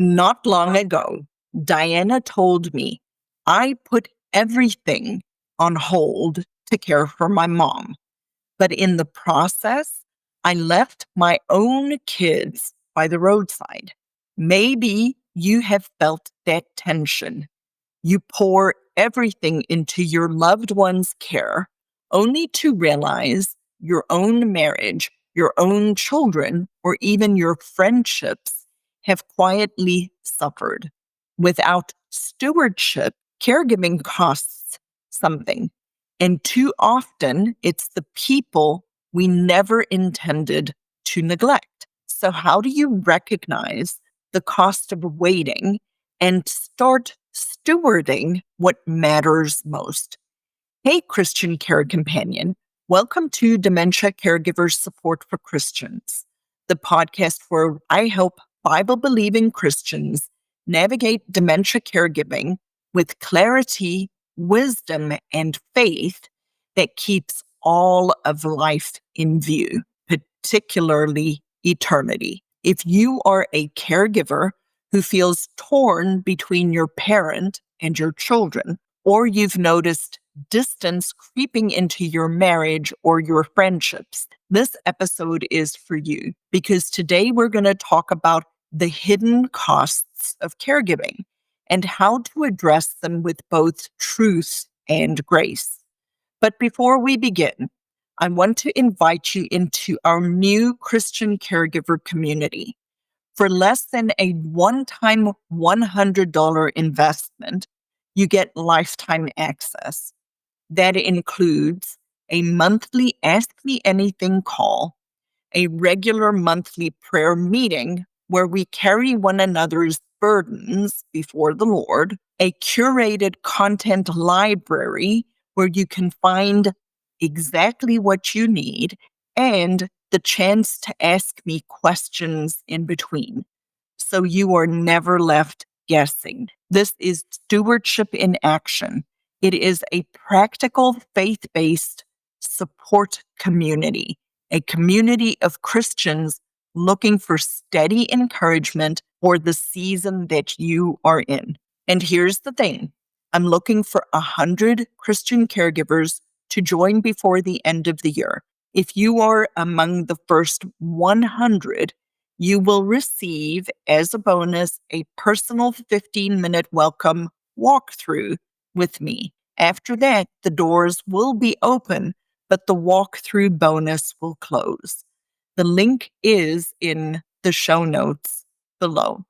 Not long ago, Diana told me I put everything on hold to care for my mom. But in the process, I left my own kids by the roadside. Maybe you have felt that tension. You pour everything into your loved one's care, only to realize your own marriage, your own children, or even your friendships have quietly suffered. Without stewardship, caregiving costs something. And too often, it's the people we never intended to neglect. So, how do you recognize the cost of waiting and start stewarding what matters most? Hey, Christian Care Companion. Welcome to Dementia Caregiver Support for Christians, the podcast where I help Bible-believing Christians navigate dementia caregiving with clarity, wisdom, and faith that keeps all of life in view, particularly eternity. If you are a caregiver who feels torn between your parent and your children, or you've noticed distance creeping into your marriage or your friendships, this episode is for you, because today we're going to talk about the hidden costs of caregiving and how to address them with both truth and grace. But before we begin, I want to invite you into our new Christian caregiver community. For less than a one-time $100 investment, you get lifetime access. That includes a monthly Ask Me Anything call, a regular monthly prayer meeting where we carry one another's burdens before the Lord, a curated content library where you can find exactly what you need, and the chance to ask me questions in between. So you are never left guessing. This is stewardship in action. It is a practical, faith-based support community, a community of Christians looking for steady encouragement for the season that you are in. And here's the thing. I'm looking for 100 Christian caregivers to join before the end of the year. If you are among the first 100, you will receive as a bonus a personal 15-minute welcome walkthrough with me. After that, the doors will be open, but the walkthrough bonus will close. The link is in the show notes below.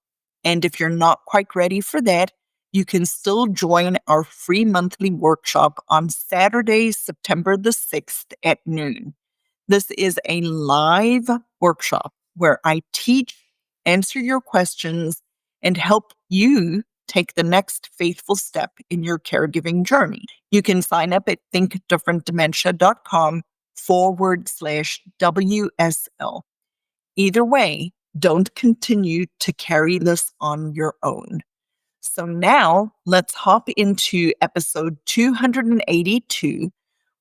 And if you're not quite ready for that, you can still join our free monthly workshop on Saturday, September the 6th at noon. This is a live workshop where I teach, answer your questions, and help you take the next faithful step in your caregiving journey. You can sign up at thinkdifferentdementia.com/WSL. Either way, don't continue to carry this on your own. So now let's hop into episode 282,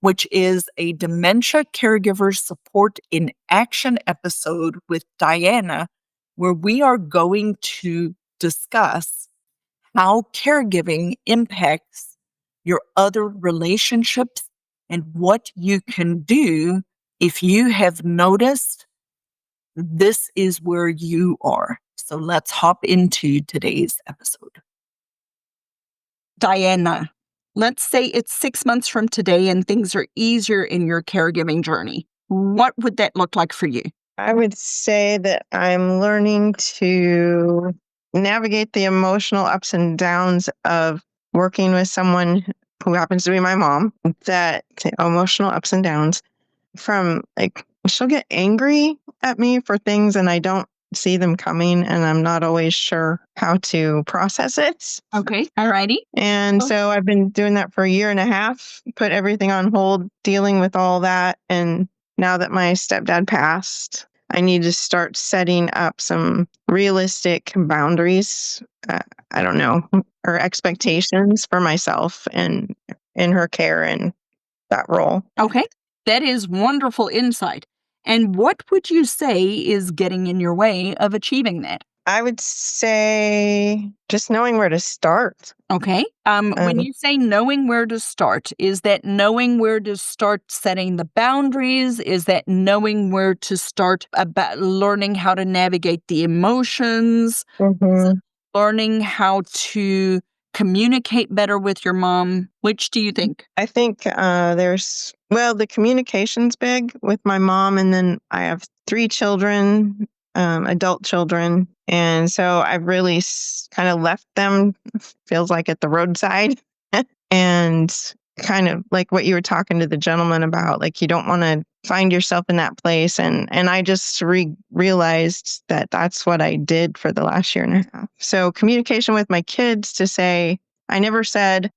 which is a dementia caregiver support in action episode with Diana, where we are going to discuss how caregiving impacts your other relationships and what you can do if you have noticed this is where you are. So let's hop into today's episode. Diana, let's say it's 6 months from today and things are easier in your caregiving journey. What would that look like for you? I would say that I'm learning to navigate the emotional ups and downs of working with someone who happens to be my mom, that emotional ups and downs from she'll get angry at me for things and I don't see them coming and I'm not always sure how to process it. Okay. All righty. And so I've been doing that for a year and a half, put everything on hold, dealing with all that. And now that my stepdad passed, I need to start setting up some realistic boundaries, or expectations for myself and in her care and that role. Okay. That is wonderful insight. And what would you say is getting in your way of achieving that? I would say just knowing where to start. Okay. When Um, you say knowing where to start, is that knowing where to start setting the boundaries? Is that knowing where to start about learning how to navigate the emotions? Is it mhm. learning how to communicate better with your mom? Which do you think? I think the communication's big with my mom, and then I have 3 children, adult children. And so I've really kind of left them, feels like at the roadside. And kind of like what you were talking to the gentleman about, like you don't want to find yourself in that place. And I just realized that that's what I did for the last year and a half. So communication with my kids to say, I never said,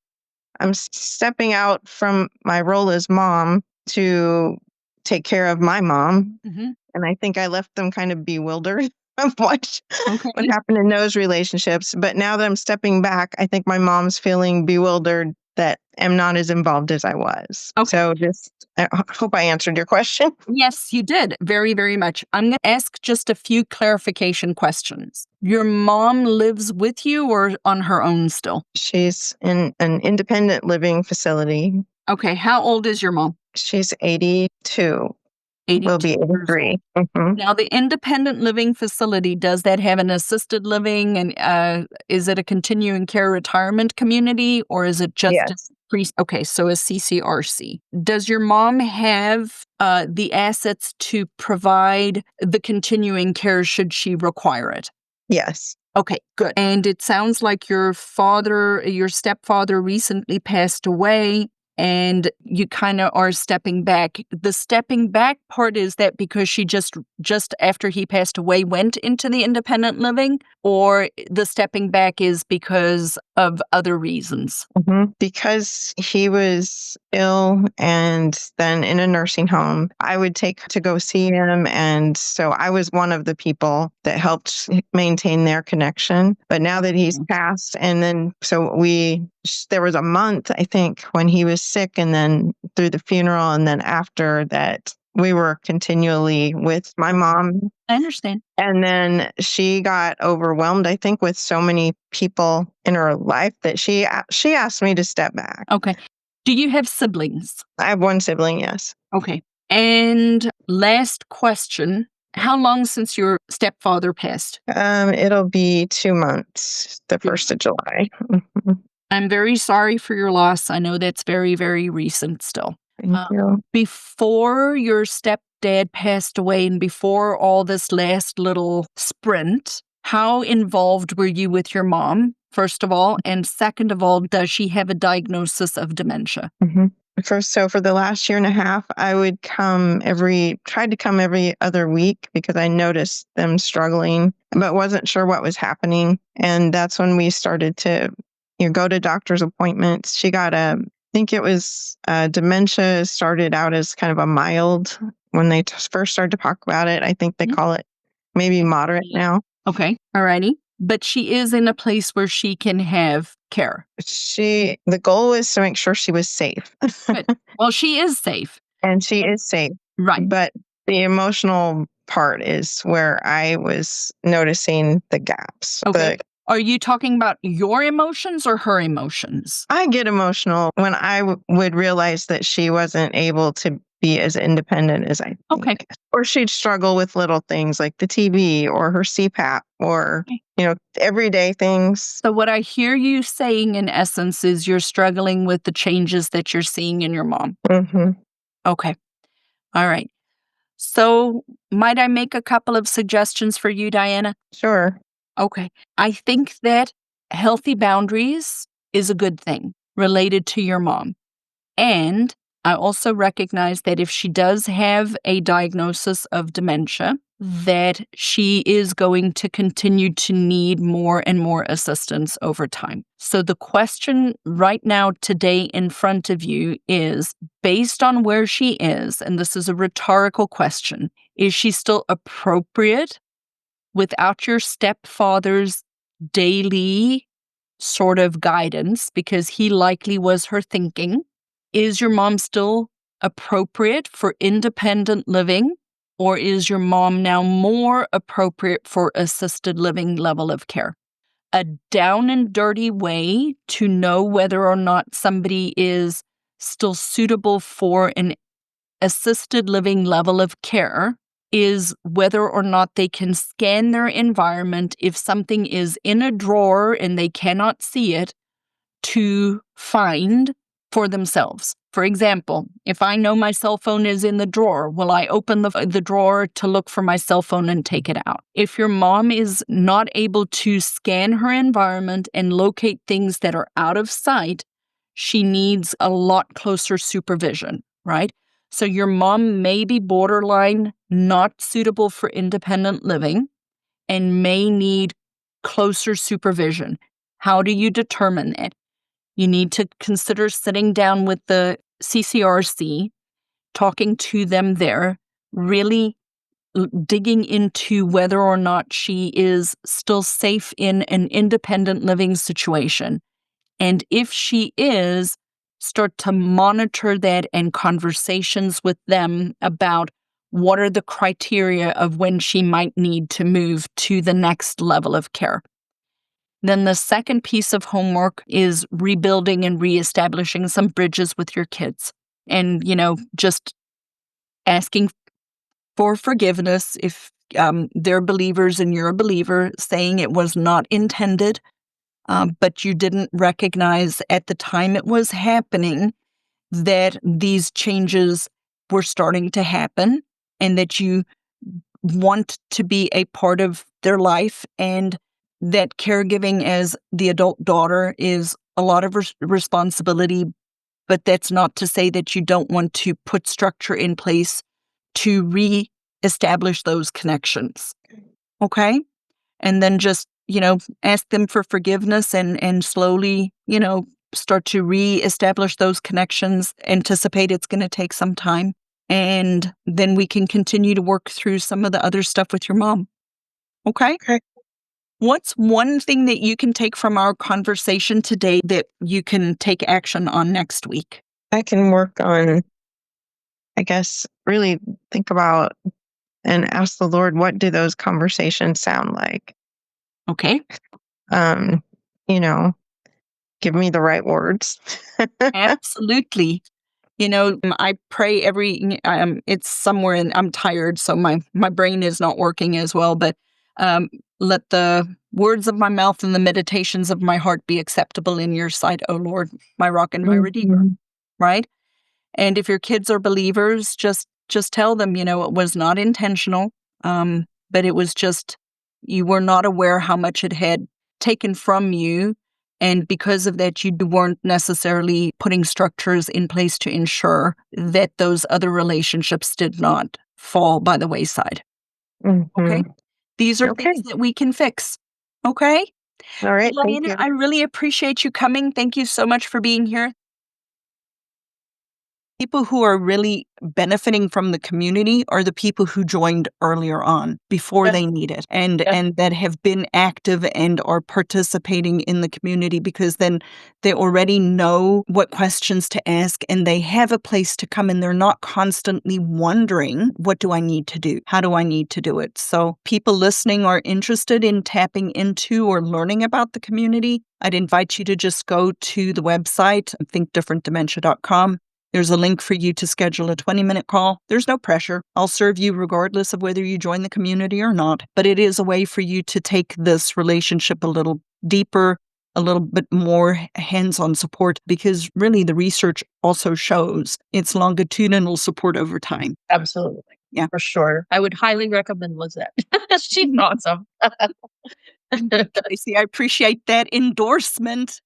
I'm stepping out from my role as mom to take care of my mom. Mhm. And I think I left them kind of bewildered of what Okay. happened in those relationships. But now that I'm stepping back, I think my mom's feeling bewildered that I'm not as involved as I was. Okay. So just I hope I answered your question. Yes, you did. Very, very much. I'm going to ask just a few clarification questions. Your mom lives with you or on her own still? She's in an independent living facility. Okay. How old is your mom? She's 82, will 82 be years old. 83. Now, the independent living facility, does that have an assisted living? And is it a continuing care retirement community or is it just a Yes. Okay, so a CCRC. Does your mom have the assets to provide the continuing care should she require it? Yes. Okay, good. And it sounds like your stepfather recently passed away and you kind of are stepping back. The stepping back part, is that because she just after he passed away went into the independent living, or the stepping back is because of other reasons? Because he was ill and then in a nursing home, I would take to go see him. And so I was one of the people that helped maintain their connection. But now that he's passed, and then there was a month, I think, when he was sick, and then through the funeral, and then after that, we were continually with my mom. I understand. And then she got overwhelmed, I think, with so many people in her life that she asked me to step back. Okay. Do you have siblings? I have one sibling, yes. Okay. And last question, how long since your stepfather passed? It'll be 2 months, the 1st of July. Mhm. I'm very sorry for your loss. I know that's very, very recent still. Thank you. Before your stepdad passed away and before all this last little sprint, how involved were you with your mom, first of all? And second of all, does she have a diagnosis of dementia? Mhm. For the last year and a half, I would tried to come every other week because I noticed them struggling, but wasn't sure what was happening. And that's when we started to, go to doctor's appointments. She got I think it was dementia. Started out as kind of a mild when they first started to talk about it. I think they Mhm. call it maybe moderate now. Okay. Alrighty. But she is in a place where she can have care. The goal was to make sure she was safe. Good. Well, she is safe. And she is safe. Right. But the emotional part is where I was noticing the gaps. Okay. Are you talking about your emotions or her emotions? I get emotional when I would realize that she wasn't able to be as independent as I Okay. think. Or she'd struggle with little things like the TV or her CPAP or, everyday things. So, what I hear you saying in essence is you're struggling with the changes that you're seeing in your mom. Hmm. Okay. All right. So, might I make a couple of suggestions for you, Diana? Sure. Okay. I think that healthy boundaries is a good thing related to your mom. And I also recognize that if she does have a diagnosis of dementia, that she is going to continue to need more and more assistance over time. So the question right now, today, in front of you is, based on where she is, and this is a rhetorical question, is she still appropriate without your stepfather's daily sort of guidance, because he likely was her thinking? Is your mom still appropriate for independent living, or is your mom now more appropriate for assisted living level of care? A down and dirty way to know whether or not somebody is still suitable for an assisted living level of care is whether or not they can scan their environment if something is in a drawer and they cannot see it to find for themselves. For example, if I know my cell phone is in the drawer, will I open the drawer to look for my cell phone and take it out? If your mom is not able to scan her environment and locate things that are out of sight, she needs a lot closer supervision, right? So your mom may be borderline not suitable for independent living and may need closer supervision. How do you determine that? You need to consider sitting down with the CCRC, talking to them there, really digging into whether or not she is still safe in an independent living situation. And if she is, start to monitor that and conversations with them about what are the criteria of when she might need to move to the next level of care. Then the second piece of homework is rebuilding and reestablishing some bridges with your kids. And, just asking for forgiveness if they're believers and you're a believer, saying it was not intended, but you didn't recognize at the time it was happening that these changes were starting to happen and that you want to be a part of their life, and that caregiving as the adult daughter is a lot of responsibility, but that's not to say that you don't want to put structure in place to re-establish those connections. Okay? And then just, ask them for forgiveness and slowly, start to re-establish those connections. Anticipate it's going to take some time. And then we can continue to work through some of the other stuff with your mom. Okay? Okay. What's one thing that you can take from our conversation today that you can take action on next week? I can work on, I guess, really think about and ask the Lord, what do those conversations sound like? Okay? Um, you know, give me the right words. Absolutely. I pray it's somewhere and I'm tired, so my brain is not working as well, but um, let the words of my mouth and the meditations of my heart be acceptable in your sight, O Lord, my rock and my redeemer, Mhm. right? And if your kids are believers, just tell them, it was not intentional, but it was just you were not aware how much it had taken from you, and because of that, you weren't necessarily putting structures in place to ensure that those other relationships did not fall by the wayside. Okay, Mhm. these are Okay. things that we can fix. Okay, All right. well, Thank Diana, you. I really appreciate you coming. Thank you so much for being here. People who are really benefiting from the community are the people who joined earlier on before Yeah. they need it, and Yeah. and that have been active and are participating in the community, because then they already know what questions to ask and they have a place to come, and they're not constantly wondering, what do I need to do? How do I need to do it? So people listening are interested in tapping into or learning about the community. I'd invite you to just go to the website, thinkdifferentdementia.com. There's a link for you to schedule a 20-minute call. There's no pressure. I'll serve you regardless of whether you join the community or not. But it is a way for you to take this relationship a little deeper, a little bit more hands-on support, because really the research also shows it's longitudinal support over time. Absolutely. Yeah. For sure. I would highly recommend Lizette. She's awesome. Tracy, I appreciate that endorsement.